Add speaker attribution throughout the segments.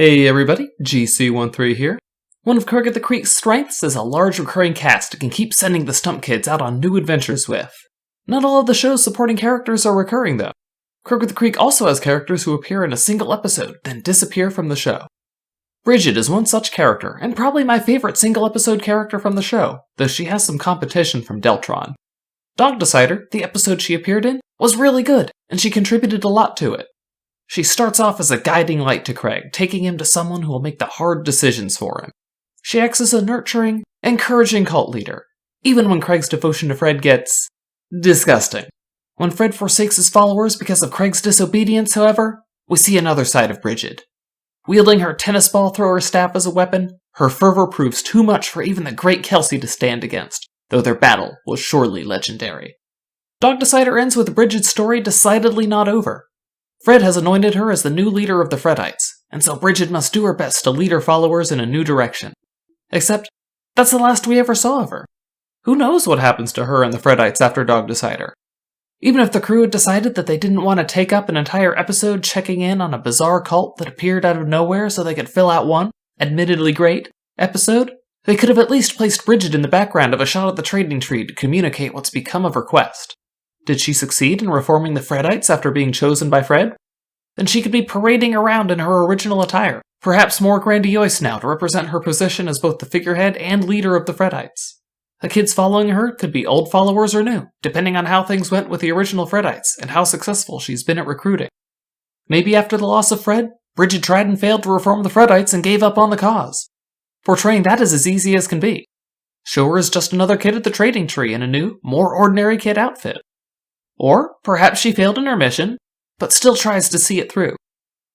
Speaker 1: Hey everybody, GC13 here. One of Craig at the Creek's strengths is a large recurring cast it can keep sending the Stump Kids out on new adventures with. Not all of the show's supporting characters are recurring though. Craig at the Creek also has characters who appear in a single episode, then disappear from the show. Brigid is one such character, and probably my favorite single episode character from the show, though she has some competition from Deltron. Dog Decider, the episode she appeared in, was really good, and she contributed a lot to it. She starts off as a guiding light to Craig, taking him to someone who will make the hard decisions for him. She acts as a nurturing, encouraging cult leader, even when Craig's devotion to Fred gets disgusting. When Fred forsakes his followers because of Craig's disobedience, however, we see another side of Brigid. Wielding her tennis ball thrower staff as a weapon, her fervor proves too much for even the great Kelsey to stand against, though their battle was surely legendary. Dog Decider ends with Brigid's story decidedly not over. Fred has anointed her as the new leader of the Freddites, and so Brigid must do her best to lead her followers in a new direction. Except, that's the last we ever saw of her. Who knows what happens to her and the Freddites after Dog Decider? Even if the crew had decided that they didn't want to take up an entire episode checking in on a bizarre cult that appeared out of nowhere so they could fill out one, admittedly great, episode, they could have at least placed Brigid in the background of a shot at the trading tree to communicate what's become of her quest. Did she succeed in reforming the Freddites after being chosen by Fred? Then she could be parading around in her original attire, perhaps more grandiose now to represent her position as both the figurehead and leader of the Freddites. The kids following her could be old followers or new, depending on how things went with the original Freddites and how successful she's been at recruiting. Maybe after the loss of Fred, Brigid tried and failed to reform the Freddites and gave up on the cause. Portraying that is as easy as can be. Show her as just another kid at the trading tree in a new, more ordinary kid outfit. Or perhaps she failed in her mission, but still tries to see it through.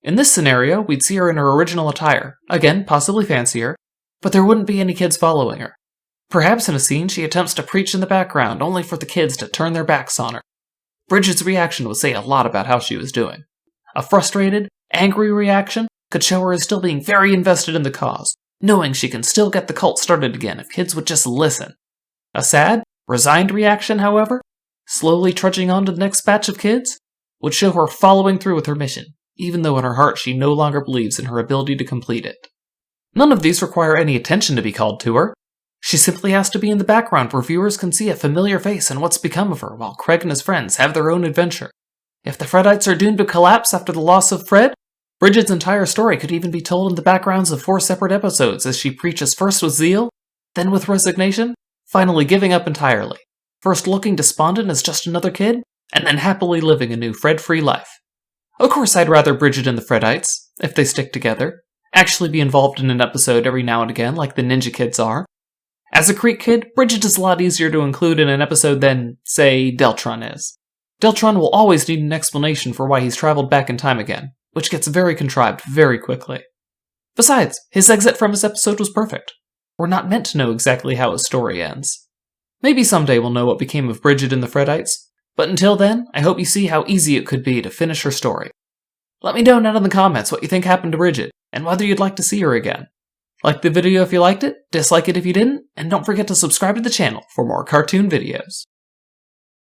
Speaker 1: In this scenario, we'd see her in her original attire, again, possibly fancier, but there wouldn't be any kids following her. Perhaps in a scene she attempts to preach in the background only for the kids to turn their backs on her. Brigid's reaction would say a lot about how she was doing. A frustrated, angry reaction could show her as still being very invested in the cause, knowing she can still get the cult started again if kids would just listen. A sad, resigned reaction, however, slowly trudging on to the next batch of kids, would show her following through with her mission, even though in her heart she no longer believes in her ability to complete it. None of these require any attention to be called to her. She simply has to be in the background where viewers can see a familiar face and what's become of her while Craig and his friends have their own adventure. If the Freddites are doomed to collapse after the loss of Fred, Brigid's entire story could even be told in the backgrounds of 4 separate episodes as she preaches first with zeal, then with resignation, finally giving up entirely. First looking despondent as just another kid, and then happily living a new Fred-free life. Of course I'd rather Brigid and the Freddites, if they stick together, actually be involved in an episode every now and again like the Ninja Kids are. As a Creek kid, Brigid is a lot easier to include in an episode than, say, Deltron is. Deltron will always need an explanation for why he's traveled back in time again, which gets very contrived very quickly. Besides, his exit from his episode was perfect. We're not meant to know exactly how his story ends. Maybe someday we'll know what became of Brigid and the Freddites, but until then, I hope you see how easy it could be to finish her story. Let me know down in the comments what you think happened to Brigid, and whether you'd like to see her again. Like the video if you liked it, dislike it if you didn't, and don't forget to subscribe to the channel for more cartoon videos.